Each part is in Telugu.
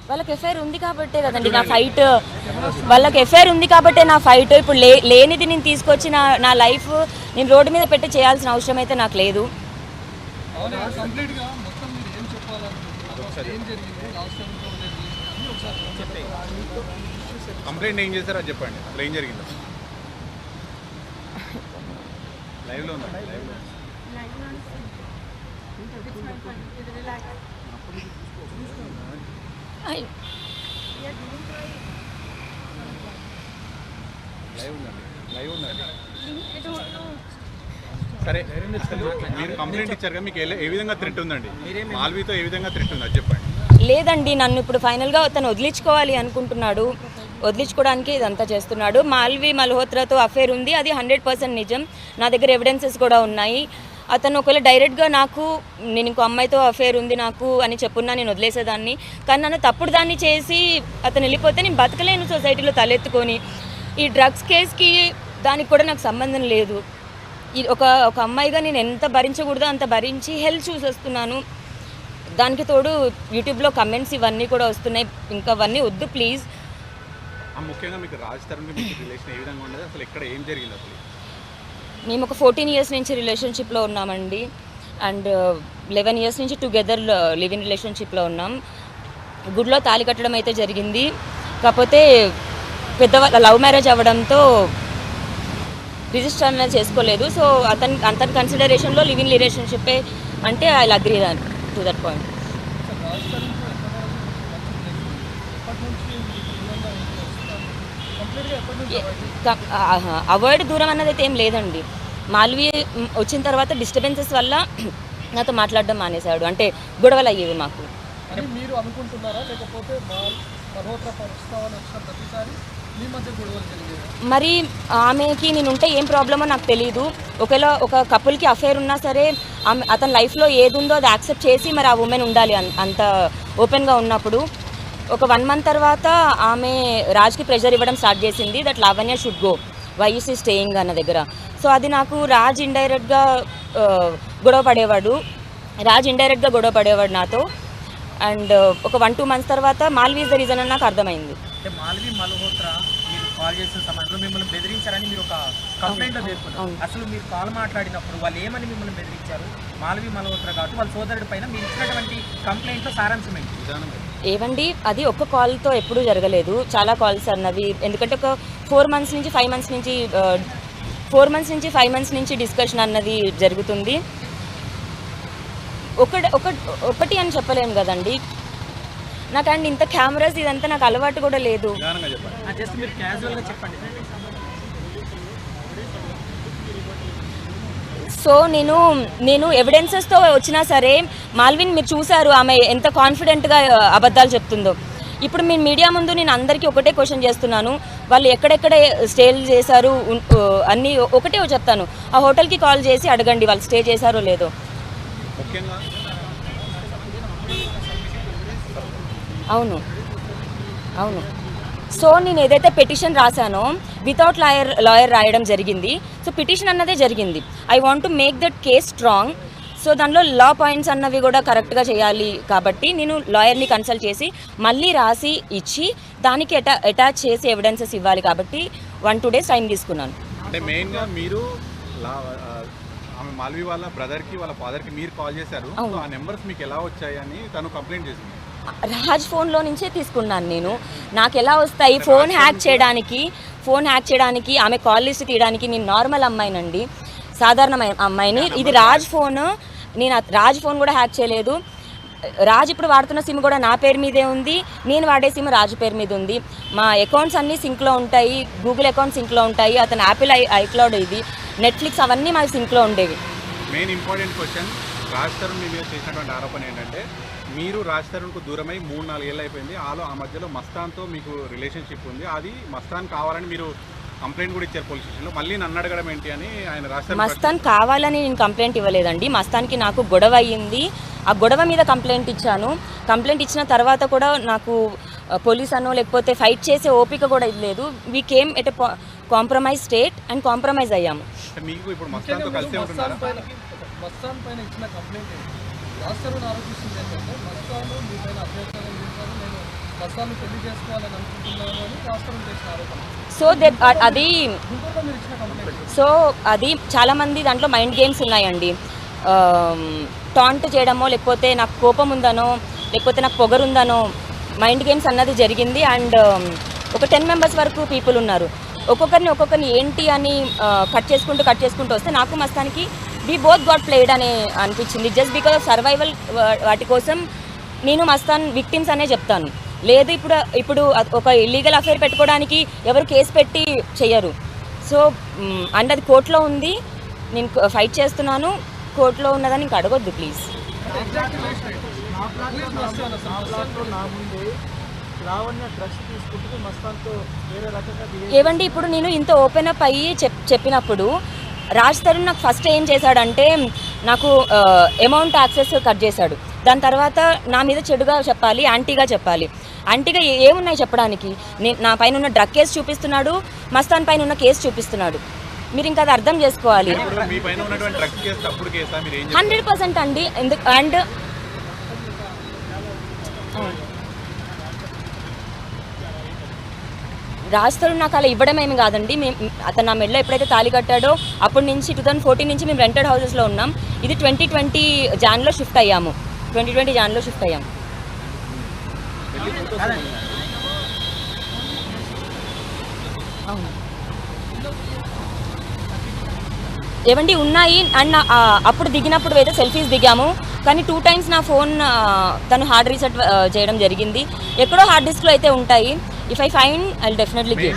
వాళ్ళకి ఎఫ్ఐఆర్ ఉంది కాబట్టే కదండి నా ఫైట్, వాళ్ళకి ఎఫ్ఐఆర్ ఉంది కాబట్టే నా ఫైట్. ఇప్పుడు లేనిది నేను తీసుకొచ్చి నా లైఫ్ నేను రోడ్డు మీద పెట్టి చేయాల్సిన అవసరం అయితే నాకు లేదు. కంప్లైంట్ ఏం చేశారో అది చెప్పండి, అసలు ఏం జరిగిందో. లైవ్లో ఉందా? లైవ్ ఉందండి. సరే, మీరు కంప్లైంట్ ఇచ్చారు కదా, మీకు ఏ విధంగా థ్రెట్ ఉందండి? మాల్వీతో ఏ విధంగా థ్రెట్ ఉంది అది చెప్పండి. లేదండి, నన్ను ఇప్పుడు ఫైనల్గా తను వదిలించుకోవాలి అనుకుంటున్నాడు, వదిలించుకోవడానికి ఇదంతా చేస్తున్నాడు. మాల్వి మల్హోత్రాతో అఫేర్ ఉంది, అది 100% నిజం. నా దగ్గర ఎవిడెన్సెస్ కూడా ఉన్నాయి. అతను ఒకవేళ డైరెక్ట్గా నేను ఇంకో అమ్మాయితో అఫేర్ ఉంది నాకు అని చెప్పున్నా నేను వదిలేసేదాన్ని. కానీ నన్ను తప్పుడు దాన్ని చేసి అతను వెళ్ళిపోతే నేను బతకలేను సొసైటీలో తలెత్తుకొని. ఈ డ్రగ్స్ కేసుకి దానికి కూడా నాకు సంబంధం లేదు. ఒక అమ్మాయిగా నేను ఎంత భరించకూడదో అంత భరించి హెల్త్ చూసేస్తున్నాను. దానికి తోడు యూట్యూబ్లో కమెంట్స్ ఇవన్నీ కూడా వస్తున్నాయి. ఇంకా అవన్నీ వద్దు ప్లీజ్. ముఖ్యంగా మీకు రాజ్ తరుణ్కి మీకు రిలేషన్ ఏ విధంగా ఉండదు, అసలు ఇక్కడ ఏం జరిగింది అసలు? మేము ఒక 14 years నుంచి రిలేషన్షిప్లో ఉన్నామండి. అండ్ 11 years నుంచి టుగెదర్ లివ్ ఇన్ రిలేషన్షిప్లో ఉన్నాం. గుడిలో తాళి కట్టడం అయితే జరిగింది. కాకపోతే పెద్దవాళ్ళ లవ్ మ్యారేజ్ అవ్వడంతో రిజిస్టర్ అనేది చేసుకోలేదు. సో అతని కన్సిడరేషన్లో లివ్ ఇన్ రిలేషన్షిప్పే అంటే I will agree to that point. Avoid దూరం అన్నది అయితే ఏం లేదండి. మాల్వి వచ్చిన తర్వాత డిస్టర్బెన్సెస్ వల్ల నాతో మాట్లాడడం మానేశాడు. అంటే గొడవలు అయ్యేవి మాకు. మరి ఆమెకి నేనుంటే ఏం ప్రాబ్లమో నాకు తెలియదు. ఒకవేళ ఒక కపుల్కి అఫేర్ ఉన్నా సరే అతని లైఫ్లో ఏది ఉందో అది యాక్సెప్ట్ చేసి మరి ఆ ఉమెన్ ఉండాలి. అంత ఓపెన్గా ఉన్నప్పుడు ఒక 1 month తర్వాత ఆమె రాజ్కి ప్రెషర్ ఇవ్వడం స్టార్ట్ చేసింది. That Lavanya should go, why you see staying అన్న దగ్గర. సో అది నాకు రాజ్ ఇండైరెక్ట్గా గొడవ పడేవాడు నాతో. అండ్ ఒక 1-2 months తర్వాత మాల్వీ ఇస్ ద రీజన్ అని నాకు అర్థమైంది. మాల్వి మల్హోత్రా మీరు కాల్ చేసిన సమయంలో మిమ్మల్ని బెదిరించారని మీరు ఒక కంప్లైంట్లో పేర్కొన్నారు. అసలు మీరు కాల్ మాట్లాడినప్పుడు వాళ్ళు ఏమని మిమ్మల్ని బెదిరించారు? మాల్వి మల్హోత్రా కాబట్టి వాళ్ళ సోదరుడి పైన మీరు ఇచ్చినటువంటి కంప్లైంట్లో సారాంశం ఏంటి? ఏవండి, అది ఒక్క కాల్తో ఎప్పుడూ జరగలేదు, చాలా కాల్స్ అన్నవి. ఎందుకంటే ఒక 4 months నుంచి 5 months నుంచి డిస్కషన్ అన్నది జరుగుతుంది. ఒకటి అని చెప్పలేము కదండి. నాకండి ఇంత కెమెరాస్ ఇదంతా నాకు అలవాటు కూడా లేదు. సో నేను ఎవిడెన్సెస్తో వచ్చినా సరే, మాల్విన్ మీరు చూసారు ఆమె ఎంత కాన్ఫిడెంట్గా అబద్ధాలు చెప్తుందో. ఇప్పుడు మీ మీడియా ముందు నేను అందరికీ ఒకటే క్వశ్చన్ చేస్తున్నాను, వాళ్ళు ఎక్కడెక్కడ స్టేలు చేశారు అన్నీ ఒకటే చెప్తాను. ఆ హోటల్కి కాల్ చేసి అడగండి వాళ్ళు స్టే చేశారో లేదో. అవును. సో నేను ఏదైతే పిటిషన్ రాశానో వితౌట్ లాయర్ రాయడం జరిగింది. సో పిటిషన్ అన్నదే జరిగింది. I want to make that case strong. So దానిలో లా పాయింట్స్ అన్నవి కూడా కరెక్ట్గా చేయాలి కాబట్టి నేను లాయర్ని కన్సల్ట్ చేసి మళ్ళీ రాసి ఇచ్చి దానికి అటాచ్ చేసి ఎవిడెన్సెస్ ఇవ్వాలి కాబట్టి 1-2 days టైం తీసుకున్నాను. అంటే మెయిన్గా మీరు ఆమె మాల్వి వాళ్ళ బ్రదర్కి వాళ్ళ ఫాదర్కి మీరు కాల్ చేశారు. ఆ నెంబర్స్ మీకు ఎలా వచ్చాయి అని తను కంప్లైంట్ చేసింది. రాజ్ ఫోన్లో నుంచే తీసుకున్నాను నేను. నాకు ఎలా వస్తాయి ఫోన్ హ్యాక్ చేయడానికి ఆమె కాల్ లిస్ట్ తీయడానికి? నేను నార్మల్ అమ్మాయినండి, సాధారణ అమ్మాయిని. ఇది రాజ్ ఫోన్. నేను రాజ్ ఫోన్ కూడా హ్యాక్ చేయలేదు. రాజ్ ఇప్పుడు వాడుతున్న సిమ్ కూడా నా పేరు మీదే ఉంది, నేను వాడే సిమ్ రాజు పేరు మీద ఉంది. మా అకౌంట్స్ అన్నీ సింక్లో ఉంటాయి, గూగుల్ అకౌంట్ సింక్లో ఉంటాయి, అతను యాపిల్ ఐక్లౌడ్, ఇది నెట్ఫ్లిక్స్ అవన్నీ మా సింక్లో ఉండేవి. Main important question, Raj Tarun మీ మీద చేసినటువంటి ఆరోపణ ఏంటంటే మీరు రాజ్ తరుణ్కు దూరమై 3-4 ఏళ్ళు అయిపోయింది. ఆ మధ్యలో మస్తాన్తో మీకు రిలేషన్షిప్ ఉంది. అది మస్తాన్ కావాలని మీరు కంప్లైంట్ కూడా ఇచ్చారు పోలీస్ స్టేషన్లో. మళ్ళీ నన్ను అడగడం ఏంటి అని ఆయన రాజ్ మస్తాన్ కావాలని నేను కంప్లైంట్ ఇవ్వలేదండి. మస్తాన్కి నాకు గొడవ అయ్యింది, ఆ గొడవ మీద కంప్లైంట్ ఇచ్చాను. కంప్లైంట్ ఇచ్చిన తర్వాత కూడా నాకు పోలీస్ అనో లేకపోతే ఫైట్ చేసే ఓపిక కూడా లేదు. We came at a compromise state and compromise అయ్యాము. మీకు ఇప్పుడు మస్తాన్తో కలిసి ఉంటున్నారా? రాష్ట్రంలో ఆరోపిస్తుంది ఏంటంటే మస్తాను మీ పైన అభ్యర్థన నేను మస్తాను పెళ్లి చేసుకోవాలని అనుకుంటున్నాను అని రాష్ట్రం చేసిన ఆరోపణ. సో అది గుంటూరులో మీరు ఇచ్చిన కంప్లైంట్. సో అది చాలామంది దాంట్లో మైండ్ గేమ్స్ ఉన్నాయండి. టాంట్ చేయడమో, లేకపోతే నాకు కోపం ఉందనో, లేకపోతే నాకు పొగరుందనో మైండ్ గేమ్స్ అన్నది జరిగింది. అండ్ ఒక 10 మెంబర్స్ వరకు పీపుల్ ఉన్నారు. ఒక్కొక్కరిని ఏంటి అని కట్ చేసుకుంటూ వస్తే నాకు మస్తానికి వి బోత్ గాట్ ప్లేడ్ అని అనిపించింది. జస్ట్ బికాజ్ ఆఫ్ సర్వైవల్ వాటి కోసం నేను మస్తాన్ విక్టిమ్స్ అనే చెప్తాను. లేదు ఇప్పుడు ఒక ఇల్లీగల్ అఫేర్ పెట్టుకోవడానికి ఎవరు కేసు పెట్టి చెయ్యరు. సో అండ్ అది కోర్టులో ఉంది, నేను ఫైట్ చేస్తున్నాను. కోర్టులో ఉన్నదని ఇంక అడగొద్దు ప్లీజ్. ఏవండి ఇప్పుడు నేను ఇంత ఓపెన్ అప్ అయ్యి చెప్పినప్పుడు రాజ్ తరుణ్ నాకు ఫస్ట్ ఏం చేశాడంటే నాకు అమౌంట్ యాక్సెస్ కట్ చేశాడు. దాని తర్వాత నా మీద చెడుగా చెప్పాలి, యాంటీగా చెప్పాలి. యాంటీగా ఏమున్నాయి చెప్పడానికి? నా పైన ఉన్న డ్రగ్ కేసు చూపిస్తున్నాడు, మస్తాన్ పైన ఉన్న కేసు చూపిస్తున్నాడు. మీరు ఇంకా అది అర్థం చేసుకోవాలి. 100% అండి. అండ్ రాజ్ తరుణ్ నాకు అలా ఇవ్వడం ఏమి కాదండి. అతను నా మెడలో ఎప్పుడైతే తాళి కట్టాడో అప్పటి నుంచి 2014 నుంచి మేము రెంటెడ్ హౌసెస్లో ఉన్నాం. ఇది 2020 జాన్లో షిఫ్ట్ అయ్యాము. 2020 జాన్లో షిఫ్ట్ అయ్యాము. అవును ఏవండి ఉన్నాయి. అండ్ అప్పుడు దిగినప్పుడు అయితే సెల్ఫీస్ దిగాము. కానీ 2 times నా ఫోన్ తను హార్డ్ రీసెట్ చేయడం జరిగింది. ఎక్కడో హార్డ్ డిస్క్లో అయితే ఉంటాయి. If I find I will definitely give.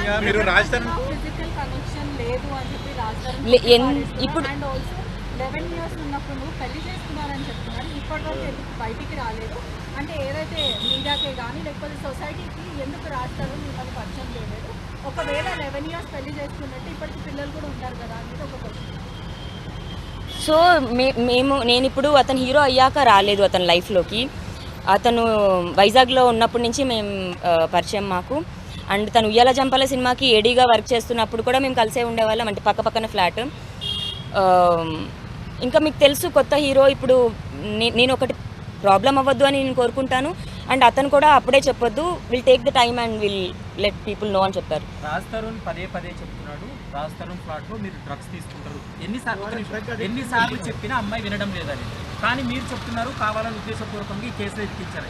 ఇప్పుడు 11 years ఉన్నప్పుడు నువ్వు పెళ్లి చేసుకున్నారని చెప్తున్నారు. ఇప్పటివరకు ఎందుకు బయటికి రాలేదు? అంటే ఏదైతే మీడియాకే కానీ లేకపోతే సొసైటీకి ఎందుకు రాస్తారు మిమ్మల్ని పరిచయం చేయలేదు? ఒకవేళ 11 years పెళ్లి చేసుకున్నట్టు ఇప్పటికి పిల్లలు కూడా ఉంటారు కదా అనేది ఒక క్వశ్చన్. సో నేను ఇప్పుడు అతను హీరో అయ్యాక రాలేదు అతని లైఫ్లోకి. అతను వైజాగ్లో ఉన్నప్పటి నుంచి మేము పరిచయం మాకు. అండ్ తను ఉయ్యాల జంపాల సినిమాకి ఏడీగా వర్క్ చేస్తున్నప్పుడు కూడా మేము కలిసే ఉండేవాళ్ళం, అంటే పక్కన ఫ్లాట్. ఇంకా మీకు తెలుసు కొత్త హీరో. ఇప్పుడు నేను ఒకటి ప్రాబ్లం అవ్వద్దు అని నేను కోరుకుంటాను. అండ్ అతను కూడా అప్పుడే చెప్పొద్దు, will take the time and will let people know అని చెప్పారు. రాజ్ తరుణ్ పదే చెప్తున్నాడు, రాజ్ తరుణ్ ఫ్లాట్లో మీరు డ్రగ్స్ తీసుకుంటారు. ఎన్నిసార్లు చెప్పినా అమ్మాయి వినడం లేదని. కానీ మీరు చెప్తున్నారు కావాలని ఉద్దేశపూర్వకంగా ఈ కేసులో ఎక్కించారు.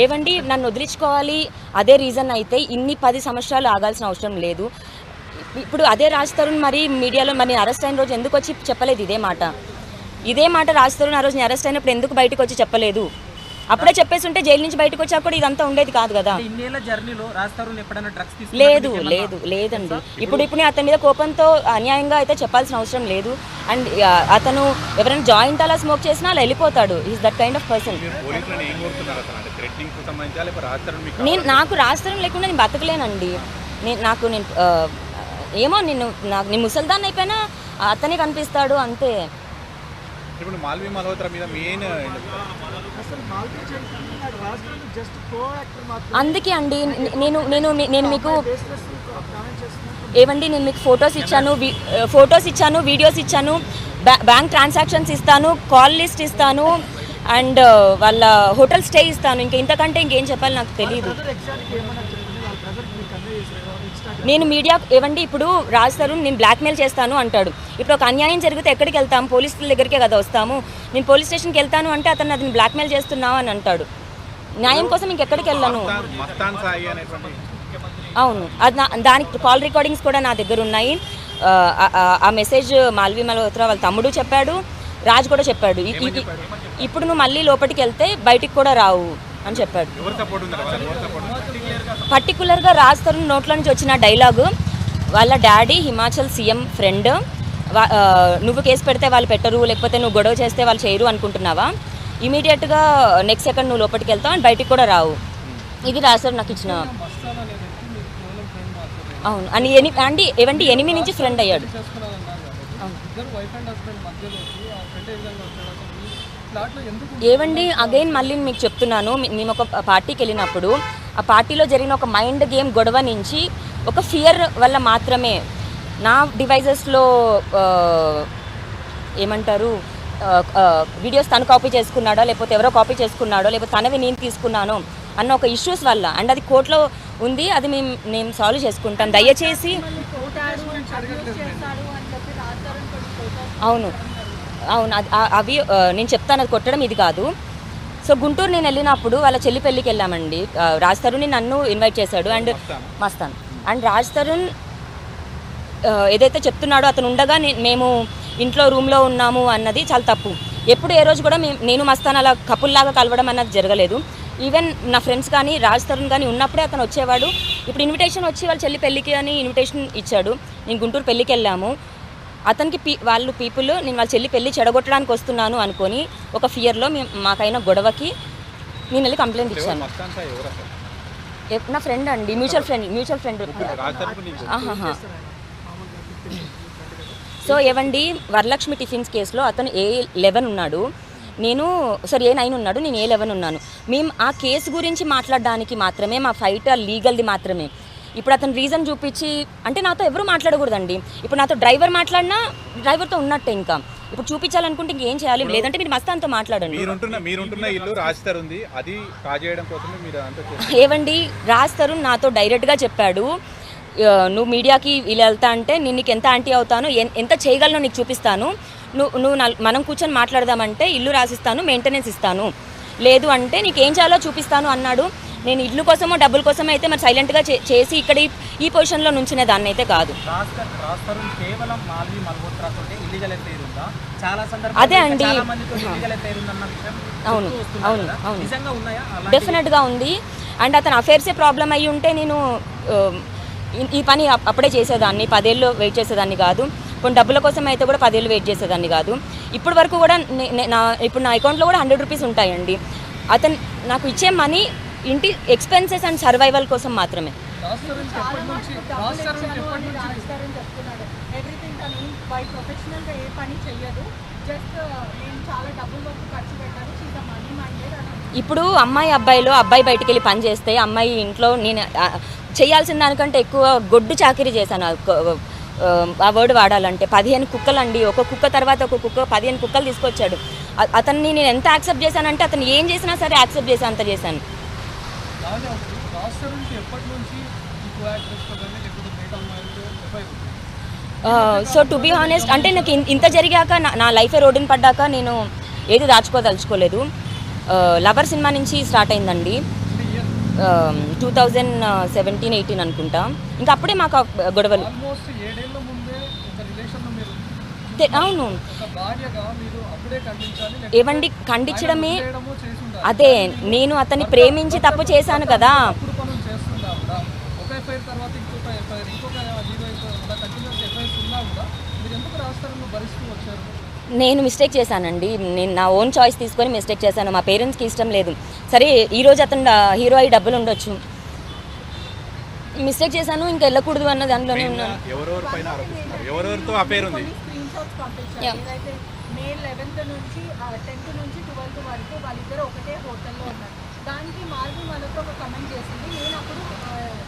ఏవండి నన్ను వదిలించుకోవాలి అదే రీజన్ అయితే ఇన్ని 10 సంవత్సరాలు ఆగాల్సిన అవసరం లేదు. ఇప్పుడు అదే రాజ్ తరుణ్ మరి మీడియాలో మరి అరెస్ట్ అయిన రోజు ఎందుకు వచ్చి చెప్పలేదు ఇదే మాట? రాజ్ తరుణ్ ఆ రోజు అరెస్ట్ అయినప్పుడు ఎందుకు బయటకు వచ్చి చెప్పలేదు? అప్పుడే చెప్పేసి ఉంటే జైలు నుంచి బయటకు వచ్చాక కూడా ఇదంతా ఉండేది కాదు కదా. లేదండి. ఇప్పుడు అతని మీద కోపంతో అన్యాయంగా అయితే చెప్పాల్సిన అవసరం లేదు. అండ్ అతను ఎవరైనా జాయింట్ అలా స్మోక్ చేసినా అలా వెళ్ళిపోతాడు. Is that kind of person. నాకు రాజ్ తరుణ్ లేకుండా నేను బతకలేనండి. నేను ముసల్దాన్ని అయిపోయినా అతనే కనిపిస్తాడు అంతే. ఇప్పుడు మాల్వి మల్హోత్రా మీద మెయిన్ అందుకే అండి నేను మీకు ఏవండి నేను మీకు ఫొటోస్ ఇచ్చాను, వీడియోస్ ఇచ్చాను, బ్యాంక్ ట్రాన్సాక్షన్స్ ఇస్తాను, కాల్ లిస్ట్ ఇస్తాను, అండ్ వాళ్ళ హోటల్ స్టే ఇస్తాను. ఇంతకంటే ఇంకేం చెప్పాలి నాకు తెలియదు. నేను మీడియా ఏవండి ఇప్పుడు రాజ్ తరుణ్ నేను బ్లాక్మెయిల్ చేస్తాను అంటాడు. ఇప్పుడు ఒక అన్యాయం జరిగితే ఎక్కడికి వెళ్తాం? పోలీసుల దగ్గరికే కదా వస్తాము. నేను పోలీస్ స్టేషన్కి వెళ్తాను అంటే అతను అది బ్లాక్మెయిల్ చేస్తున్నావు అని అంటాడు. న్యాయం కోసం ఇంకెక్కడికి వెళ్ళను. అవును, అది దానికి కాల్ రికార్డింగ్స్ కూడా నా దగ్గర ఉన్నాయి. ఆ మెసేజ్ మాల్వి మల్హోత్రా వాళ్ళ తమ్ముడు చెప్పాడు, రాజ్ కూడా చెప్పాడు. ఇప్పుడు నువ్వు మళ్ళీ లోపలికి వెళ్తే బయటికి కూడా రావు అని చెప్పాడు. పర్టికులర్గా రాజ్ తరుణ్ నోట్ల నుంచి వచ్చిన డైలాగు వాళ్ళ డాడీ హిమాచల్ సీఎం ఫ్రెండ్, నువ్వు కేసు పెడితే వాళ్ళు పెట్టరు, లేకపోతే నువ్వు గొడవ చేస్తే వాళ్ళు చేయరు అనుకుంటున్నావా? ఇమీడియట్గా నెక్స్ట్ సెకండ్ నువ్వు లోపలికి వెళ్తావు అండ్ బయటికి కూడా రావు. ఇది రాజ్ తరుణ్ నాకు ఇచ్చిన. అవును అని ఏవండి 8 నుంచి ఫ్రెండ్ అయ్యాడు. ఏవండి అగైన్ మళ్ళీ మీకు చెప్తున్నాను, మేము ఒక పార్టీకి వెళ్ళినప్పుడు ఆ పార్టీలో జరిగిన ఒక మైండ్ గేమ్ గొడవ నుంచి ఒక ఫియర్ వల్ల మాత్రమే నా డివైజెస్లో ఏమంటారు వీడియోస్ తను కాపీ చేసుకున్నాడో లేకపోతే ఎవరో కాపీ చేసుకున్నాడో లేకపోతే తనవి నేను తీసుకున్నాను అన్న ఒక ఇష్యూస్ వల్ల, అండ్ అది కోర్టులో ఉంది, అది మేము సాల్వ్ చేసుకుంటాం. దయచేసి అవును అవును అవి నేను చెప్తాను, అది కొట్టడం ఇది కాదు. సో గుంటూరు నేను వెళ్ళినప్పుడు వాళ్ళ చెల్లి పెళ్ళికి వెళ్ళామండి. రాజ్ తరుణ్ నన్ను ఇన్వైట్ చేశాడు అండ్ మస్తాన్ అండ్ రాజ్ తరుణ్ ఏదైతే చెప్తున్నాడో అతను ఉండగా మేము ఇంట్లో రూమ్లో ఉన్నాము అన్నది చాలా తప్పు. ఎప్పుడు ఏ రోజు కూడా నేను మస్తాన్ అలా కపుల్లాగా కలవడం అన్నది జరగలేదు. ఈవెన్ నా ఫ్రెండ్స్ కానీ రాజ్ తరుణ్ కానీ ఉన్నప్పుడే అతను వచ్చేవాడు. ఇప్పుడు ఇన్విటేషన్ వచ్చి వాళ్ళ చెల్లి పెళ్ళికి అని ఇన్విటేషన్ ఇచ్చాడు. నేను గుంటూరు పెళ్ళికి వెళ్ళాము. అతనికి వాళ్ళు పీపుల్ నేను వాళ్ళ చెల్లి పెళ్ళి చెడగొట్టడానికి వస్తున్నాను అనుకొని ఒక ఫియర్లో మాకైనా గొడవకి నేను వెళ్ళి కంప్లైంట్ ఇచ్చాను. నా ఫ్రెండ్ అండి, మ్యూచువల్ ఫ్రెండ్. సో ఏవండి, వరలక్ష్మి టిఫిన్స్ కేసులో అతను A11 ఉన్నాడు, A9 ఉన్నాడు, నేను A11 ఉన్నాను. మేము ఆ కేసు గురించి మాట్లాడడానికి మాత్రమే, మా ఫైట్ లీగల్ది మాత్రమే. ఇప్పుడు అతను రీజన్ చూపించి అంటే నాతో ఎవరు మాట్లాడకూడదండి. ఇప్పుడు నాతో డ్రైవర్ మాట్లాడినా డ్రైవర్తో ఉన్నట్టే. ఇంకా ఇప్పుడు చూపించాలనుకుంటే ఇంకేం చేయాలి, లేదంటే మీరు మస్తాన్తో మాట్లాడండి. మీరుంటున్న ఇల్లు రాజ్ తరుణ్ ఉంది, అది కాజేయడం కోసమే మీరు ఏవండి, రాజ్ తరుణ్ నాతో డైరెక్ట్గా చెప్పాడు, నువ్వు మీడియాకి వీళ్ళు వెళ్తా అంటే నేను నీకు ఎంత యాంటీ అవుతాను, ఎంత చేయగలను నీకు చూపిస్తాను, నువ్వు మనం కూర్చొని మాట్లాడదామంటే ఇల్లు రాసిస్తాను, మెయింటెనెన్స్ ఇస్తాను, లేదు అంటే నీకు ఏం చేయాలో చూపిస్తాను అన్నాడు. నేను ఇల్లు కోసమో డబ్బుల కోసమో అయితే మరి సైలెంట్గా చేసి ఇక్కడ ఈ పొజిషన్లో నుంచిన దాన్ని అయితే కాదు. అదే అండి, అవును అవును అవును డెఫినెట్గా ఉంది. అండ్ అతను అఫేర్సే ప్రాబ్లం అయ్యి ఉంటే నేను ఈ పని అప్పుడే చేసేదాన్ని, 10 ఏళ్ళు వెయిట్ చేసేదాన్ని కాదు. కొన్ని డబ్బుల కోసం అయితే కూడా 10 ఏళ్ళు వెయిట్ చేసేదాన్ని కాదు. ఇప్పటి వరకు కూడా ఇప్పుడు నా అకౌంట్లో కూడా 100 రూపీస్ ఉంటాయండి. అతను నాకు ఇచ్చే మనీ ఇంటి ఎక్స్పెన్సెస్ అండ్ సర్వైవల్ కోసం మాత్రమే. ఇప్పుడు అమ్మాయి బయటికి వెళ్ళి పని చేస్తే అమ్మాయి ఇంట్లో నేను చేయాల్సిన దానికంటే ఎక్కువ గొడ్డు చాకిరీ చేశాను. ఆ వర్డ్ వాడాలంటే 15 కుక్కలండి, ఒక కుక్క తర్వాత ఒక కుక్క 15 కుక్కలు తీసుకొచ్చాడు. అతన్ని నేను ఎంత యాక్సెప్ట్ చేశానంటే అతను ఏం చేసినా సరే యాక్సెప్ట్ చేసి అంత చేశాను. సో టు బీ హానెస్ట్ అంటే నాకు ఇంత జరిగాక నా లైఫే రోడ్డుని పడ్డాక నేను ఏది దాచుకోదలుచుకోలేదు. లవర్ సినిమా నుంచి స్టార్ట్ అయిందండి, 2017-18 అనుకుంటా. ఇంకా అప్పుడే మాకు గొడవలు. అవును ఏవండి, ఖండించడమే అదే. నేను అతన్ని ప్రేమించి తప్పు చేశాను కదా. నేను మిస్టేక్ చేశానండి, నేను నా ఓన్ చాయిస్ తీసుకొని మిస్టేక్ చేశాను. మా పేరెంట్స్కి ఇష్టం లేదు. సరే ఈరోజు అతను హీరో అయ్యి డబ్బులు ఉండొచ్చు, మిస్టేక్ చేశాను, ఇంకా వెళ్ళకూడదు అన్న దాంట్లోనే ఉన్నాను. మే 11th నుంచి 10th నుంచి 12th వరకు వాళ్ళిద్దరు ఒకటే హోటల్లో ఉన్నారు. దానికి మాల్వి మనతో ఒక కమెంట్ చేసింది, నేను అప్పుడు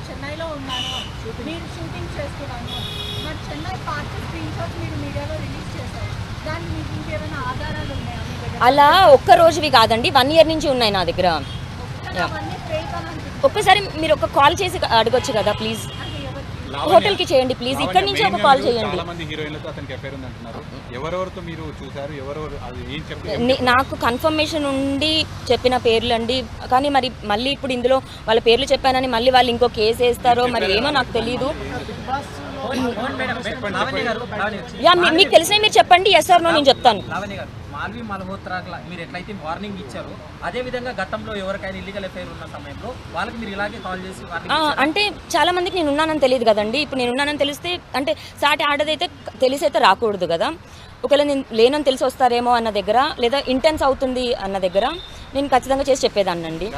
చెన్నైలో ఉన్నాను, మీరు షూటింగ్ చేస్తున్నాను, మరి చెన్నై పార్క్ స్క్రీన్ షాట్స్ మీరు మీడియాలో రిలీజ్ చేశారు, దానికి మీకు ఇంకేమైనా ఆధారాలు ఉన్నాయా? అలా ఒక్క రోజువి కాదండి, 1 year నుంచి ఉన్నాయి నా దగ్గర. ఒక్కసారి మీరు ఒక కాల్ చేసి అడగొచ్చు కదా ప్లీజ్, హోటల్కి చేయండి ప్లీజ్, ఇక్కడ నుంచి ఒక కాల్ చేయండి. నాకు కన్ఫర్మేషన్ ఉండి చెప్పిన పేర్లు అండి, కానీ మరి మళ్ళీ ఇప్పుడు ఇందులో వాళ్ళ పేర్లు చెప్పానని మళ్ళీ వాళ్ళు ఇంకో కేసు వేస్తారో మరి ఏమో నాకు తెలీదు. మీకు తెలిసినవి మీరు చెప్పండి, ఎస్ ఆర్ నో నేను చెప్తాను. మాల్వి మల్హోత్రాకి మీరు ఎట్లయితే వార్నింగ్ ఇచ్చారో అదే విధంగా గతంలో ఎవరికైనా ఇల్లీగల్ ఎఫైర్ ఉన్న సమయంలో వాళ్ళకి మీరు ఇలాగే కాల్ చేసి అంటే చాలా మందికి నేను ఉన్నానని తెలియదు కదండి. ఇప్పుడు నేను ఉన్నానని తెలిస్తే అంటే సాటి ఆడదైతే తెలిసైతే రాకూడదు కదా. ఒకవేళ నేను లేనని తెలిసి వస్తారేమో అన్న దగ్గర, లేదా ఇంటెన్స్ అవుతుంది అన్న దగ్గర నేను ఖచ్చితంగా చేసి చెప్పేదాన్నండి.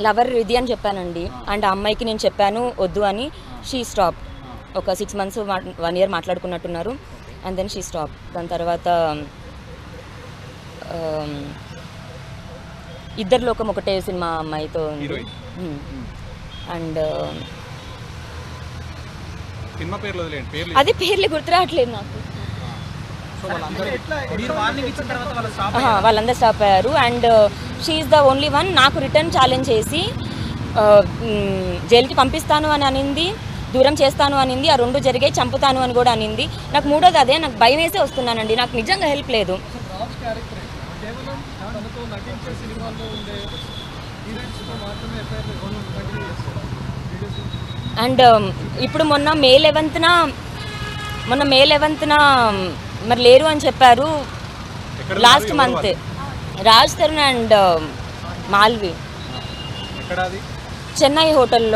లవర్ ఇది అని చెప్పానండి, అండ్ ఆ అమ్మాయికి నేను చెప్పాను వద్దు అని. She stop. ఒక 6 months 1 year మాట్లాడుకున్నట్టున్నారు, అండ్ దెన్ షీ స్టాప్. దాని తర్వాత ఇద్దరు లోకం ఒకటే సినిమా అమ్మాయితో ఉంది. అండ్ అది పేర్లు గుర్తు రావట్లేదు నాకు. సో వాళ్ళందరూ మీరు వార్నింగ్ ఇచ్చిన తర్వాత వాళ్ళ స్టాప్ వాళ్ళందరూ స్టాప్ అయ్యారు. And she's the only one నాకు రిటర్న్ ఛాలెంజ్ చేసి జైలుకి పంపిస్తాను అని అనింది, దూరం చేస్తాను అనింది, ఆ రెండు జరిగాయి, చంపుతాను అని కూడా అనింది. నాకు మూడోది అదే, నాకు భయం వేసే వస్తున్నానండి, నాకు నిజంగా హెల్ప్ లేదు. రాజ్ క్యారెక్టర్ కేవలం తనతో నటించే సినిమాల్లో ఉండే హీరోయిన్స్తో మాత్రమే ఎఫ్ఐఆర్ కంటిన్యూ చేస్తారు. అండ్ ఇప్పుడు మొన్న మే 11న మరి లేరు అని చెప్పారు. Last month Raj Tarun and Malvi ఎక్కడ అది? Chennai hotel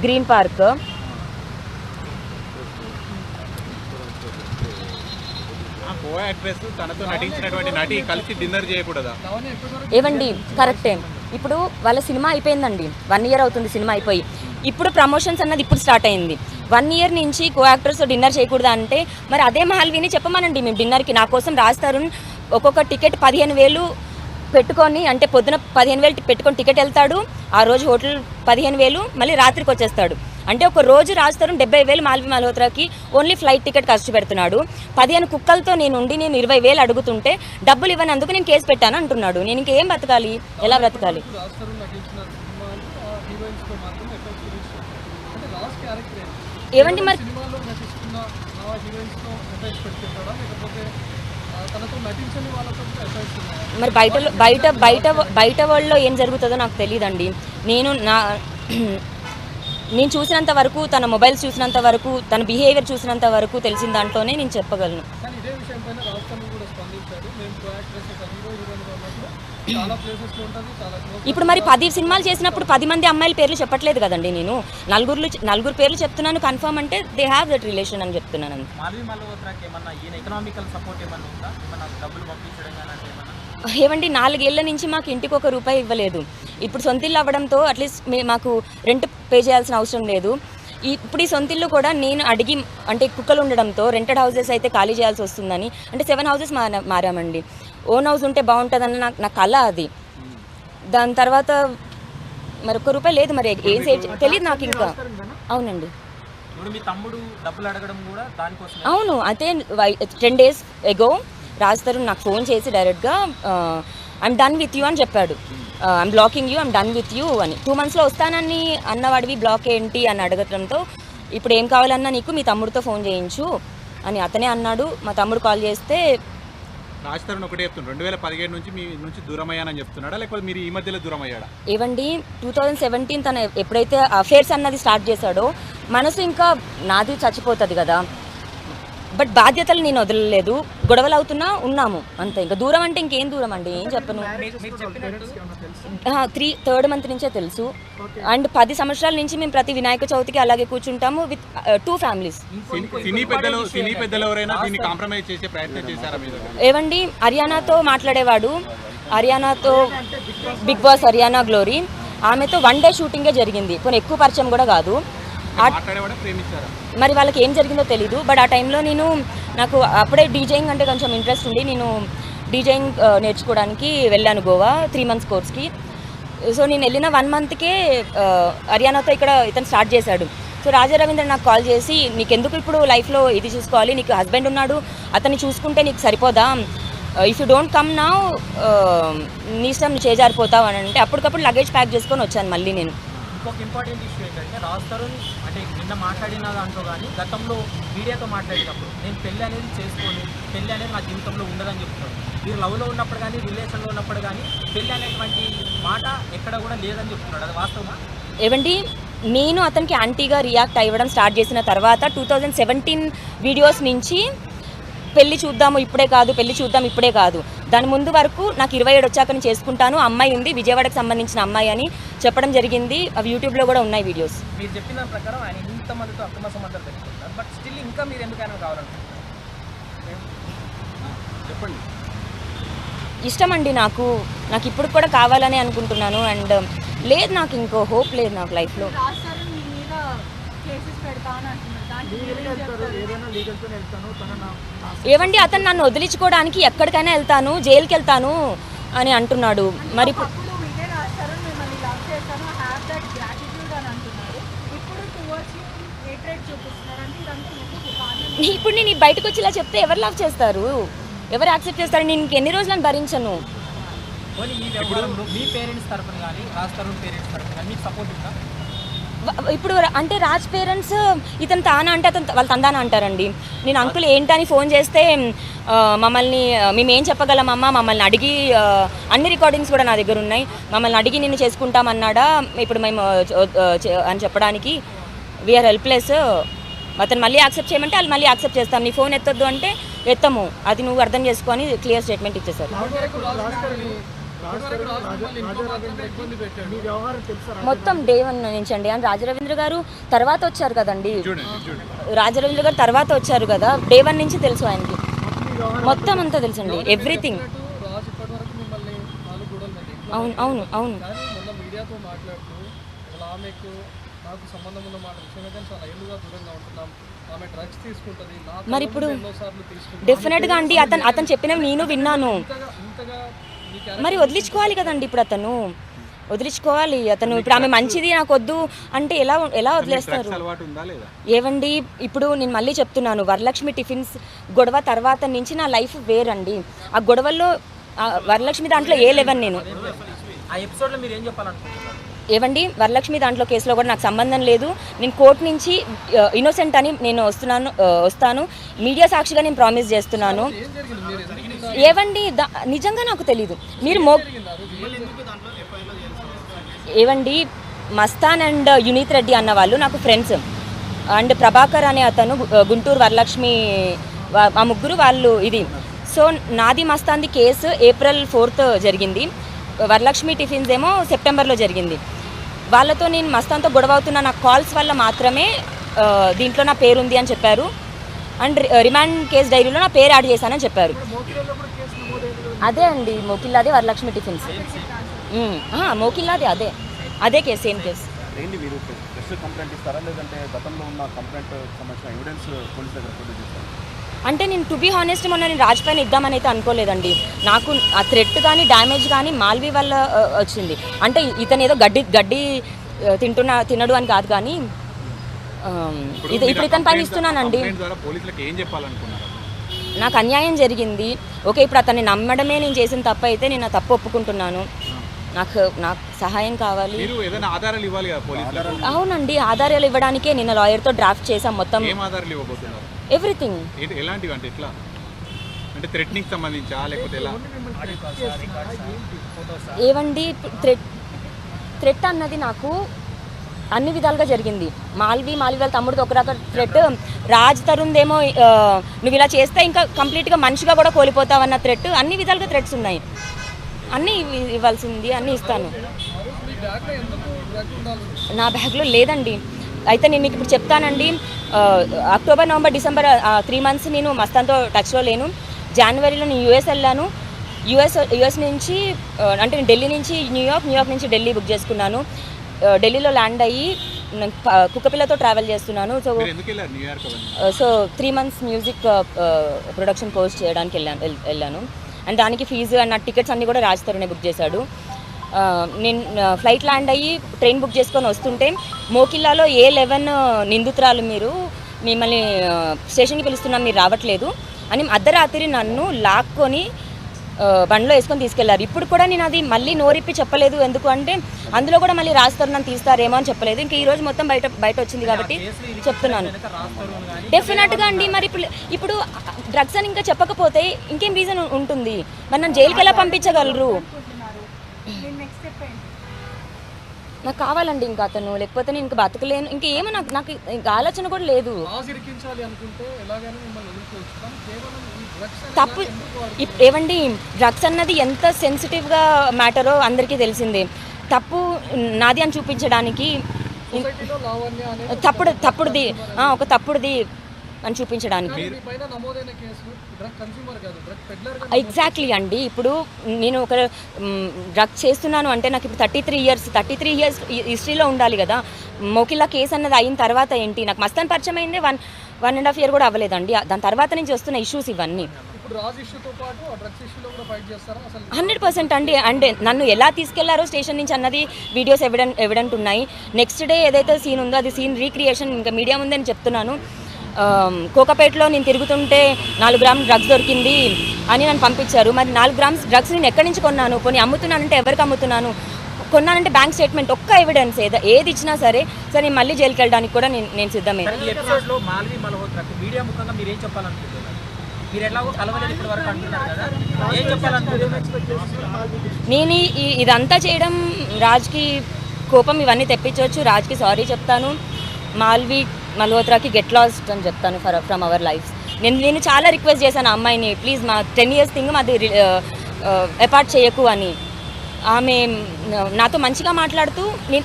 green park. Co actress తనతో నటించినటువంటి నటి కలిసి డిన్నర్ చేయకూడదా? ఏవండి కరెక్టే. ఇప్పుడు వాళ్ళ సినిమా అయిపోయిందండి, 1 year అవుతుంది సినిమా అయిపోయి. ఇప్పుడు ప్రమోషన్స్ అన్నది ఇప్పుడు స్టార్ట్ అయింది. 1 year నుంచి కో యాక్టర్స్తో డిన్నర్ చేయకూడదా అంటే మరి అదే మాల్విని చెప్పమనండి మేము డిన్నర్కి. నా కోసం రాజ్ తరుణ్ ఒక్కొక్క టికెట్ 15,000 పెట్టుకొని, అంటే పొద్దున 15,000 పెట్టుకొని టికెట్ వెళ్తాడు, ఆ రోజు హోటల్ 15,000, మళ్ళీ రాత్రికి వచ్చేస్తాడు. అంటే ఒక రోజు రాజ్ తరుణ్ 70,000 మాల్వి మల్హోత్రాకి ఓన్లీ ఫ్లైట్ టికెట్ ఖర్చు పెడుతున్నాడు. 15 కుక్కలతో నేను 20,000 అడుగుతుంటే డబ్బులు ఇవ్వనందుకు నేను కేసు పెట్టాను అంటున్నాడు. నేను ఇంకేం బ్రతకాలి, ఎలా బ్రతకాలి? రాజ్ తరుణ్ నటించిన సినిమాలు ఆ హీరోయిన్స్తో మాత్రమే ఎఫ్ఐఆర్ గురించి అంటే రాజ్ క్యారెక్టర్ ఏవండి మరి సినిమాలో నటిస్తున్న ఆ హీరోయిన్స్తో ఎఫ్ఐఆర్ పెట్టుకుంటాడా, లేకపోతే తనతో నటించని వాళ్ళతో ఎఫ్ఐఆర్స్ ఉన్నాయా? మరి బయట వరల్డ్లో ఏం జరుగుతుందో నాకు తెలియదండి. నేను చూసినంత వరకు, తన మొబైల్స్ చూసినంత వరకు, తన బిహేవియర్ చూసినంత వరకు తెలిసిన దాంట్లోనే నేను చెప్పగలను. కానీ ఇదే విషయం పైన రాజ్ తరుణ్ కూడా స్పందించాడు. మేము కో యాక్ట్రెస్ హీరోయిన్గా ఉన్నప్పుడు చాలా ప్లేసెస్లో ఉంటుంది, చాలా ఇప్పుడు మరి 10 సినిమాలు చేసినప్పుడు 10 మంది అమ్మాయిల పేర్లు చెప్పట్లేదు కదండి. నేను నలుగురు పేర్లు చెప్తున్నాను కన్ఫర్మ్, అంటే దే హ్యావ్ దట్ రిలేషన్ అని చెప్తున్నాను. మాల్వి మల్హోత్రాకి ఏమన్నా ఈయన ఎకనామికల్ సపోర్ట్ ఏమన్నా ఉందా? ఏమన్నా డబ్బులు పంపించడం కానీ అంటే ఏమన్నా? ఏమండి 4 ఏళ్ల నుంచి మాకు ఇంటికి ₹1 ఇవ్వలేదు. ఇప్పుడు సొంతిల్లు అవ్వడంతో అట్లీస్ట్ మాకు రెంట్ పే చేయాల్సిన అవసరం లేదు. ఇప్పుడు ఈ సొంతిల్లు కూడా నేను అడిగి, అంటే కుక్కలు ఉండడంతో రెంటెడ్ హౌసెస్ అయితే ఖాళీ చేయాల్సి వస్తుందని, అంటే 7 houses మారామండి. ఓన్ హౌస్ ఉంటే బాగుంటుందని నా కళ అది. దాని తర్వాత మరి ₹1 లేదు, మరి ఏం సేవ్ తెలియదు నాకు ఇంకా. అవునండి, ఇప్పుడు మీ తమ్ముడు డబ్బులు అడగడం కూడా దానికోసం? అవును. అయితే 10 days ago రాజ్ తరుణ్ నాకు ఫోన్ చేసి డైరెక్ట్గా ఐఎమ్ డన్ విత్ యూ అని చెప్పాడు. I'm blocking you, I'm done with you అని. 2 monthsలో వస్తానని అన్నవాడివి బ్లాక్ ఏంటి అని అడగడంతో, ఇప్పుడు ఏం కావాలన్నా నీకు మీ తమ్ముడితో ఫోన్ చేయించు అని అతనే అన్నాడు. మా తమ్ముడు కాల్ చేస్తే రాజ్ తరుణ్ ఒకటే చెప్తున్నాడు, 2017 నుంచి మీ నుంచి దూరం అయ్యానని చెప్తున్నాడా, లేకపోతే మీరు ఈ మధ్యలో దూరం అయ్యాడా? ఏవండి 2017 తను ఎప్పుడైతే అఫేర్స్ అన్నది స్టార్ట్ చేశాడో మనసు ఇంకా నాది చచ్చిపోతుంది కదా. బట్ బాధ్యతలు నేను వదలలేదు, గొడవలు అవుతున్నా ఉన్నాము అంతే. ఇంకా దూరం అంటే ఇంకేం దూరం అండి, ఏం చెప్పను. 3rd month నుంచే తెలుసు. అండ్ 10 సంవత్సరాల నుంచి మేము ప్రతి వినాయక చవితికి అలాగే కూర్చుంటాము విత్ 2 families. సినీ పెద్దలు ఎవరైనా దీన్ని కాంప్రమైజ్ చేసే ప్రయత్నం చేశారా మీరు? ఏవండి హర్యానాతో మాట్లాడేవాడు, హర్యానాతో బిగ్ బాస్ హర్యానా గ్లోరీ, ఆమెతో 1 day షూటింగే జరిగింది, కొన్ని ఎక్కువ పరిచయం కూడా కాదు. మరి వాళ్ళకి ఏం జరిగిందో తెలీదు. బట్ ఆ టైంలో నాకు అప్పుడే డీజేయింగ్ అంటే కొంచెం ఇంట్రెస్ట్ ఉండి నేను డీజేయింగ్ నేర్చుకోవడానికి వెళ్ళాను గోవా 3 months కోర్స్కి. సో నేను వెళ్ళిన 1 monthకే హర్యానాతో ఇక్కడ ఇతను స్టార్ట్ చేశాడు. సో రాజా రవీంద్ర నాకు కాల్ చేసి, నీకెందుకు ఇప్పుడు లైఫ్లో ఇది చూసుకోవాలి, నీకు హస్బెండ్ ఉన్నాడు, అతన్ని చూసుకుంటే నీకు సరిపోదా, if you don't come now నీ ఇష్టం నీ చేజారిపోతావు అని అంటే అప్పటికప్పుడు లగేజ్ ప్యాక్ చేసుకొని వచ్చాను మళ్ళీ నేను. ఇంకొక ఇంపార్టెంట్ ఇష్యూ ఏంటంటే రాజ్ తరుణ్ అంటే నిన్న మాట్లాడిన దాంట్లో కానీ గతంలో మీడియాతో మాట్లాడేటప్పుడు నేను పెళ్ళి అనేది చేసుకోను, పెళ్ళి అనేది నా జీవితంలో ఉండదని చెప్తున్నాను. మీరు లవ్లో ఉన్నప్పుడు కానీ రిలేషన్లో ఉన్నప్పుడు కానీ పెళ్ళి అనేటువంటి మాట ఎక్కడ కూడా లేదని చెప్తున్నాడు, అది వాస్తవమా? ఏవండి నేను అతనికి యాంటీగా రియాక్ట్ అవ్వడం స్టార్ట్ చేసిన తర్వాత 2017 వీడియోస్ నుంచి పెళ్లి చూద్దాము ఇప్పుడే కాదు, పెళ్లి చూద్దాం ఇప్పుడే కాదు, దాని ముందు వరకు నాకు 27 వచ్చాక నేను చేసుకుంటాను, అమ్మాయి ఉంది విజయవాడకు సంబంధించిన అమ్మాయి అని చెప్పడం జరిగింది. అవి యూట్యూబ్లో కూడా ఉన్నాయి వీడియోస్. మీరు చెప్పిన ప్రకారం ఆయన ఇంతమందితో అక్రమ సంబంధాలు పెట్టుకుంటారు, బట్ స్టిల్ ఇంకా మీరు ఎందుకైనా కావాలనుకుంటున్నారు? చెప్పండి. ఇష్టం అండి నాకు ఇప్పుడు కూడా కావాలని అనుకుంటున్నాను. అండ్ లేదు, నాకు ఇంకో హోప్ లేదు నాకు లైఫ్లో. రాజ్ తరుణ్ మీ మీద కేసెస్ పెడతా అని అంటున్నారు, ఏవండి అతను నన్ను వదిలించుకోవడానికి ఎక్కడికైనా వెళ్తాను, జైలుకి వెళ్తాను అని అంటున్నాడు. మరి అప్పుడు ఇదే రాజ్ తరుణ్ మిమ్మల్ని లవ్ చేస్తాను, హ్యావ్ దట్ గ్రాటిట్యూడ్ అని అంటున్నారు. ఇప్పుడు టువర్డ్స్ యూ హేట్రెడ్ చూపిస్తున్నారు అంటే ఇదంతా ఎందుకు కారణం ఇప్పుడు నేను బయటకు వచ్చి ఇలా చెప్తే ఎవరు లవ్ చేస్తారు, ఎవరు యాక్సెప్ట్ చేస్తారు? నేను ఇంకెన్ని రోజులను భరించను. పోనీ ఈ వ్యవహారంలో మీ పేరెంట్స్ తరఫున కానీ రాజ్ తరుణ్ పేరెంట్స్ తరఫున కానీ మీకు సపోర్ట్ ఉందా? ఇప్పుడు అంటే రాజ్ పేరెంట్స్ ఇతను తానా అంటే అతను వాళ్ళు తందానా అంటారండి. నేను అంకుల్ ఏంటని ఫోన్ చేస్తే మమ్మల్ని మేము ఏం చెప్పగలమమ్మా, మమ్మల్ని అడిగి అన్ని రికార్డింగ్స్ కూడా నా దగ్గర ఉన్నాయి, మమ్మల్ని అడిగి నిన్ను చేసుకుంటామన్నాడా ఇప్పుడు మేము అని చెప్పడానికి వీఆర్ హెల్ప్లెస్. అతను మళ్ళీ యాక్సెప్ట్ చేయమంటే వాళ్ళు మళ్ళీ యాక్సెప్ట్ చేస్తాం, నీ ఫోన్ ఎత్తొద్దు అంటే ఎత్తము, అది నువ్వు అర్థం చేసుకొని క్లియర్ స్టేట్మెంట్ ఇచ్చేసారు. మొత్తం డే 1 నుంచి అండి. అని రాజరవీంద్ర గారు తర్వాత వచ్చారు కదండి, రాజరవీంద్ర గారు తర్వాత వచ్చారు కదా, డే 1 నుంచి తెలుసు ఆయనకి, మొత్తం అంతా తెలుసండి, ఎవ్రీథింగ్. అవును అవును అవును. మీడియాతో మాట్లాడుతూ ఆమెకు నాకు సంబంధం ఉన్న మాట విషయంగా చాలా ఏళ్ళుగా దూరంగా ఉంటున్నాం, ఆమె డ్రగ్స్ తీసుకుంటుంది, మరి ఇప్పుడు డెఫినెట్గా అండి అతను చెప్పినవి నేను విన్నాను. మరి వదిలించుకోవాలి కదండి, ఇప్పుడు అతను వదిలించుకోవాలి. అతను ఇప్పుడు ఆమె మంచిది నాకు వద్దు అంటే ఎలా వదిలేస్తారు? ఏవండి ఇప్పుడు నేను మళ్ళీ చెప్తున్నాను, వరలక్ష్మి టిఫిన్స్ గొడవ తర్వాత నుంచి నా లైఫ్ వేరండి. ఆ గొడవల్లో వరలక్ష్మి దాంట్లో ఏ లెవెన్ నేను ఆ ఎపిసోడ్లో మీరు ఏం చెప్పాలనుకుంటున్నారు? ఏవండి వరలక్ష్మి దాంట్లో కేసులో కూడా నాకు సంబంధం లేదు. నేను కోర్టు నుంచి ఇన్నోసెంట్ అని నేను వస్తాను, మీడియా సాక్షిగా నేను ప్రామిస్ చేస్తున్నాను. ఏవండి నిజంగా నాకు తెలీదు. మీరు ఏవండి మస్తాన్ అండ్ యునీత్ రెడ్డి అన్న వాళ్ళు నాకు ఫ్రెండ్స్, అండ్ ప్రభాకర్ అనే అతను గుంటూరు వరలక్ష్మి, ఆ ముగ్గురు వాళ్ళు ఇది. సో నాది మస్తాన్ది కేసు April 4th జరిగింది, వరలక్ష్మి టిఫిన్స్ ఏమో సెప్టెంబర్లో జరిగింది. వాళ్ళతో నేను మస్తాన్తో గొడవ అవుతున్న నా కాల్స్ వల్ల మాత్రమే దీంట్లో నా పేరు ఉంది అని చెప్పారు, అండ్ రిమాండ్ కేసు డైరీలో నా పేరు యాడ్ చేశానని చెప్పారు. అదే అండి మోకిల్లాదే వరలక్ష్మి టిఫిన్స్, మోకిల్లాదే అదే కేసు, సేమ్ కేసు. అంటే నేను టు బీ హానెస్ట్ మొన్న నేను రాజ్ పైన ఇద్దామని అయితే అనుకోలేదండి. నాకు ఆ థ్రెట్ కానీ డ్యామేజ్ కానీ మాల్వి వల్ల వచ్చింది. అంటే ఇతను ఏదో గడ్డి తినడు అని కాదు, కానీ ఇప్పుడు ఇతని పైన ఇస్తున్నానండి. నాకు అన్యాయం జరిగింది, ఓకే. ఇప్పుడు అతన్ని నమ్మడమే నేను చేసిన తప్పు అయితే నేను ఆ తప్పు ఒప్పుకుంటున్నాను. నాకు సహాయం కావాలి. అవునండి, ఆధారాలు ఇవ్వడానికే నిన్న లాయర్తో డ్రాఫ్ట్ చేసాం మొత్తం, ఎవ్రీథింగ్. ఏవండి థ్రెట్ అన్నది నాకు అన్ని విధాలుగా జరిగింది. మాల్వి వాళ్ళ తమ్ముడితో ఒక రకం థ్రెట్, రాజ్ తరుణ్ ఏమో నువ్వు ఇలా చేస్తే ఇంకా కంప్లీట్గా మనిషిగా కూడా కోల్పోతావన్న థ్రెట్, అన్ని విధాలుగా థ్రెట్స్ ఉన్నాయి. అన్నీ ఇవ్వాల్సింది అన్నీ ఇస్తాను. నా బ్యాగ్లో లేదండి. అయితే నేను మీకు ఇప్పుడు చెప్తానండి, అక్టోబర్ నవంబర్ డిసెంబర్ 3 months నేను మస్తాన్తో టచ్లో లేను. జనవరిలో నేను యూఎస్ వెళ్ళాను. యూఎస్ నుంచి అంటే నేను ఢిల్లీ నుంచి న్యూయార్క్ నుంచి ఢిల్లీ బుక్ చేసుకున్నాను. ఢిల్లీలో ల్యాండ్ అయ్యి కుక్కపిల్లతో ట్రావెల్ చేస్తున్నాను. So 3 months music production course చేయడానికి వెళ్ళాను. అండ్ దానికి ఫీజు అండ్ నా టికెట్స్ అన్నీ కూడా రాజ్ తరుణే బుక్ చేశాడు. నేను ఫ్లైట్ ల్యాండ్ అయ్యి ట్రైన్ బుక్ చేసుకొని వస్తుంటే మోకిల్లాలో A11 నిందితురాలు మీరు, మిమ్మల్ని స్టేషన్కి పిలుస్తున్నాం మీరు రావట్లేదు అని అర్ధరాత్రి నన్ను లాక్కొని బండిలో వేసుకొని తీసుకెళ్లారు. ఇప్పుడు కూడా నేను అది మళ్ళీ నోరిప్పి చెప్పలేదు, ఎందుకు అంటే అందులో కూడా మళ్ళీ రాజ్ తరుణ్ నన్ను తీస్తారేమో అని చెప్పలేదు. ఇంకా ఈరోజు మొత్తం బయట వచ్చింది కాబట్టి చెప్తున్నాను. డెఫినెట్గా అండి. మరి ఇప్పుడు డ్రగ్స్ అని ఇంకా చెప్పకపోతే ఇంకేం రీజన్ ఉంటుంది? మరి నన్ను జైలుకి ఎలా పంపించగలరు? నాకు కావాలండి ఇంకా అతను, లేకపోతే నేను ఇంకా బతకలేను. ఇంకేమో నాకు ఇంకా ఆలోచన కూడా లేదు. తప్పు ఏవండి, డ్రగ్స్ అన్నది ఎంత సెన్సిటివ్గా మ్యాటరో అందరికీ తెలిసిందే. తప్పు నాది అని చూపించడానికి తప్పుడుది ఒక తప్పుడుది అని చూపించడానికి. ఎగ్జాక్ట్లీ అండి. ఇప్పుడు నేను ఒక డ్రగ్ చేస్తున్నాను అంటే నాకు ఇప్పుడు 33 years హిస్టరీలో ఉండాలి కదా. మోకిల్లా కేసు అన్నది అయిన తర్వాత ఏంటి, నాకు మస్తాన్ పరిచయం అయింది 1.5 year కూడా అవ్వలేదండి. దాని తర్వాత నుంచి వస్తున్న ఇష్యూస్ ఇవన్నీ 100% అండి. అంటే నన్ను ఎలా తీసుకెళ్లారో స్టేషన్ నుంచి అన్నది వీడియోస్ ఎవిడెంట్ ఉన్నాయి. నెక్స్ట్ డే ఏదైతే సీన్ ఉందో అది సీన్ రీక్రియేషన్ ఇంకా మీడియా ముందని చెప్తున్నాను. కోకపేటలో నేను తిరుగుతుంటే 4 గ్రాముల డ్రగ్స్ దొరికింది అని నన్ను పంపించారు. మరి 4 గ్రామ్స్ డ్రగ్స్ నేను ఎక్కడి నుంచి కొన్నాను, పోనీ అమ్ముతున్నానంటే ఎవరికి అమ్ముతున్నాను, కొన్నానంటే బ్యాంక్ స్టేట్మెంట్ ఒక్క ఎవిడెన్స్ ఏది ఇచ్చినా సరే నేను మళ్ళీ జైలుకి వెళ్ళడానికి కూడా నేను సిద్ధమే. ఈ ఎపిసోడ్లో మాల్వి మల్హోత్రాకి మీడియా ముఖంగా మీరు ఏం చెప్పాలనుకుంటున్నారు? మీరు ఎలాగో కలవలేదు ఇప్పటి వరకు అంటున్నారు కదా, ఏం చెప్పాలనుకుంటున్నారు? నేను ఇదంతా చేయడం రాజ్కి కోపం ఇవన్నీ తెప్పించవచ్చు, రాజ్కి సారీ చెప్తాను, మాల్వి మల్హోత్రాకి గెట్ లాస్ట్ అని చెప్తాను ఫ్రమ్ అవర్ లైఫ్స్. నేను చాలా రిక్వెస్ట్ చేశాను ఆ అమ్మాయిని, ప్లీజ్ మా 10 years థింగ్ మాది అపార్ట్ చేయకు అని. ఆమె నాతో మంచిగా మాట్లాడుతూ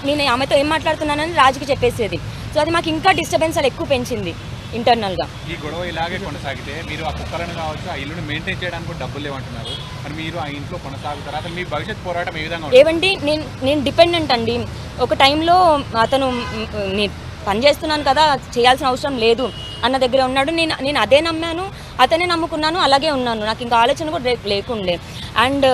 నేను ఆమెతో ఏం మాట్లాడుతున్నానని రాజుకి చెప్పేసేది. సో అది మాకు ఇంకా డిస్టర్బెన్స్ అది ఎక్కువ పెంచింది ఇంటర్నల్గా. ఈ గొడవ ఇలాగే కొనసాగితే మీరు ఆ కుక్కలను కావచ్చు, ఆ ఇల్లును మెయింటైన్ చేయడానికి కూడా డబ్బులు లేవంటున్నారు, మరి మీరు ఆ ఇంట్లో కొనసాగుతారు, అసలు మీ భవిష్యత్ పోరాటం ఏ విధంగా? ఏవండి, నేను డిపెండెంట్ అండి. ఒక టైంలో అతను పని చేస్తున్నాను కదా, చేయాల్సిన అవసరం లేదు అన్న దగ్గర ఉన్నాడు. నేను అదే నమ్మాను, అతనే నమ్ముకున్నాను, అలాగే ఉన్నాను. నాకు ఇంకా ఆలోచన కూడా లేకుండే. అండ్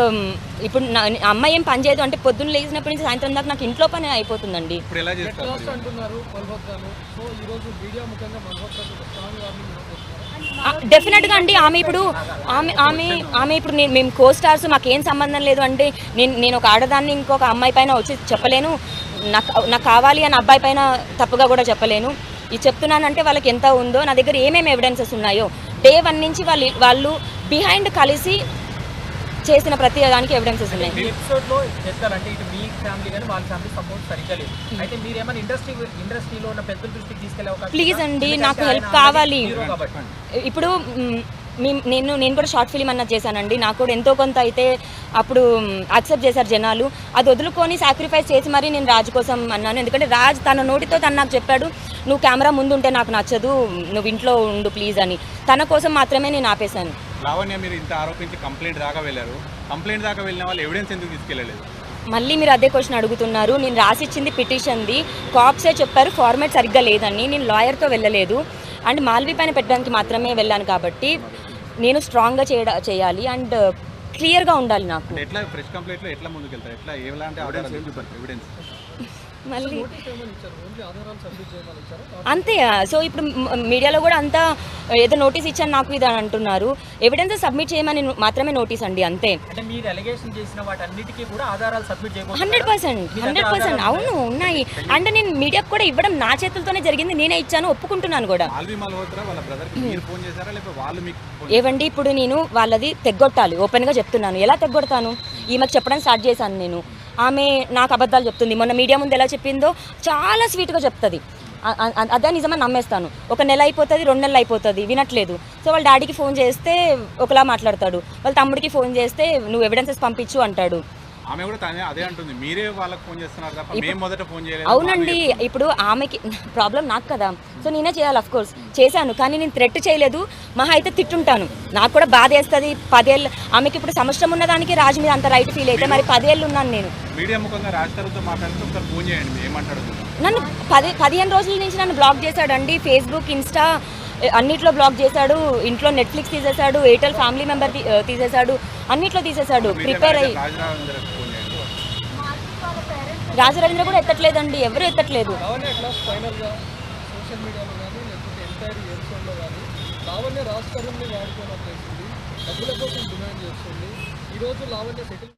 ఇప్పుడు అమ్మాయి ఏం పని చేయదు అంటే పొద్దున్న లేచినప్పటి నుంచి సాయంత్రం దాకా నాకు ఇంట్లో పని అయిపోతుందండి. ఇప్పుడు ఎలా చేస్తారు అంటున్నారు మల్హోత్రాను. సో ఈరోజు మీడియా ముఖ్యంగా మల్హోత్రాకు స్ట్రాంగ్ వార్నింగ్ డెఫినెట్గా అండి. ఆమె ఇప్పుడు మేము కో స్టార్స్ మాకేం సంబంధం లేదు అంటే నేను ఒక ఆడదాన్ని ఇంకొక అమ్మాయి పైన వచ్చి చెప్పలేను, నాకు కావాలి అని అబ్బాయి పైన తప్పుగా కూడా చెప్పలేను. ఇది చెప్తున్నానంటే వాళ్ళకి ఎంత ఉందో, నా దగ్గర ఏమేమి ఎవిడెన్సెస్ ఉన్నాయో డే 1 నుంచి వాళ్ళు బిహైండ్ కలిసి చేసిన ప్రతి దానికి ఎవిడెన్సెస్ ఉన్నాయి. ఈ ఎపిసోడ్లో చెప్తారంటే ఇటు మీ ఫ్యామిలీ కానీ వాళ్ళ ఫ్యామిలీ సపోర్ట్ సరిగ్గా లేదు. అయితే మీరు ఏమైనా ఇండస్ట్రీలో ఉన్న పెద్దల దృష్టికి తీసుకెళ్ళే అవకాశం? ప్లీజ్ అండి, నాకు హెల్ప్ కావాలి. ఇప్పుడు నేను కూడా షార్ట్ ఫిలిం అన్నది చేశానండి, నాకు కూడా ఎంతో కొంత అయితే అప్పుడు యాక్సెప్ట్ చేశారు జనాలు. అది వదులుకొని సాక్రిఫైస్ చేసి మరీ నేను రాజు కోసం అన్నాను. ఎందుకంటే రాజ్ తన నోటితో తను నాకు చెప్పాడు, నువ్వు కెమెరా ముందు ఉంటే నాకు నచ్చదు, నువ్వు ఇంట్లో ఉండు ప్లీజ్ అని. తన కోసం మాత్రమే నేను ఆపేశాను. లావణ్య, మీరు ఇంత ఆరోపించి కంప్లైంట్ దాకా వెళ్ళారు, కంప్లైంట్ దాకా వెళ్ళిన వాళ్ళు ఎవిడెన్స్ ఎందుకు తీసుకెళ్ళలేదు? మళ్ళీ మీరు అదే క్వశ్చన్ అడుగుతున్నారు. నేను రాసిచ్చింది పిటిషన్ది, కాప్సే చెప్పారు ఫార్మాట్ సరిగ్గా లేదని. నేను లాయర్తో వెళ్ళలేదు అండ్ మాల్వి పైన పెట్టడానికి మాత్రమే వెళ్ళాను. కాబట్టి నేను స్ట్రాంగ్గా చేయాలి అండ్ క్లియర్గా ఉండాలి. నాకు ఎట్లా ఫ్రెష్ కంప్లైంట్లో ఎట్లా ముందుకు వెళ్తారు, ఎట్లా ఎలాంటి ఎవిడెన్స్ మళ్ళీ అంతే. సో ఇప్పుడు మీడియాలో కూడా అంతా ఏదో నోటీస్ ఇచ్చాను నాకు ఇది అని అంటున్నారు. ఎవిడెన్స్ సబ్మిట్ చేయమని మాత్రమే నోటీస్ అండి, అంతే. 100% అవును ఉన్నాయి. అంటే నేను మీడియాకు కూడా ఇవ్వడం నా చేతులతోనే జరిగింది, నేనే ఇచ్చాను, ఒప్పుకుంటున్నాను కూడా. ఏవండి, ఇప్పుడు నేను వాళ్ళది తెగ్గొట్టాలి, ఓపెన్గా చెప్తున్నాను. ఎలా తెగ్గొడతాను? ఈమెకు చెప్పడానికి స్టార్ట్ చేశాను నేను. ఆమె నాకు అబద్ధాలు చెప్తుంది. మొన్న మీడియా ముందు ఎలా చెప్పిందో చాలా స్వీట్గా చెప్తుంది, అదే నిజమని నమ్మేస్తాను. 1 నెల అయిపోతుంది, 2 నెలలు అయిపోతుంది, వినట్లేదు. సో వాళ్ళ డాడీకి ఫోన్ చేస్తే ఒకలా మాట్లాడతాడు, వాళ్ళ తమ్ముడికి ఫోన్ చేస్తే నువ్వు ఎవిడెన్సెస్ పంపించు అంటాడు. ఆమె కూడా అదే అంటుంది, మీరే వాళ్ళకి ఫోన్ చేస్తున్నారు తప్ప మేము మొదట ఫోన్ చేయలేదు. అవునండి, ఇప్పుడు ఆమెకి ప్రాబ్లం నాకు కదా, సో నేనే చేయాలి. అఫ్ కోర్స్ చేశాను, కానీ నేను థ్రెట్ చేయలేదు. మహా అయితే తిట్టుంటాను, నాకు కూడా బాధ వేస్తుంది. 10 ఏళ్ళు ఆమెకి ఇప్పుడు సంవత్సరం ఉన్నదానికి రాజు మీద అంత రైట్ ఫీల్ అయితే మరి 10 ఏళ్ళు ఉన్నాను నేను. మీడియా ముఖంగా రాజుతో మాట్లాడుతూ ఒకసారి ఫోన్ చేయండి, ఏమంటాడు? నన్ను 15 రోజుల నుంచి నన్ను బ్లాక్ చేశాడండి. ఫేస్బుక్, ఇన్స్టా అన్నిట్లో బ్లాక్ చేశాడు. ఇంట్లో నెట్ఫ్లిక్స్ తీసేశాడు, ఎయిర్టెల్ ఫ్యామిలీ మెంబర్ తీసేశాడు, అన్నిట్లో తీసేశాడు. ప్రిపేర్ అయ్యి రాజు రవీంద్ర కూడా ఎత్తట్లేదండి, ఎవరు ఎత్తట్లేదు. సోషల్ మీడియాలో కానీ లేకపోతే ఎంటైర్ ఎపిసోడ్లో కానీ లావణ్య రాజ్ తరుణ్ని వాడుకోవడం చేస్తుంది, డబ్బుల కోసం డిమాండ్ చేస్తుంది. ఈరోజు లావణ్య సెటిల్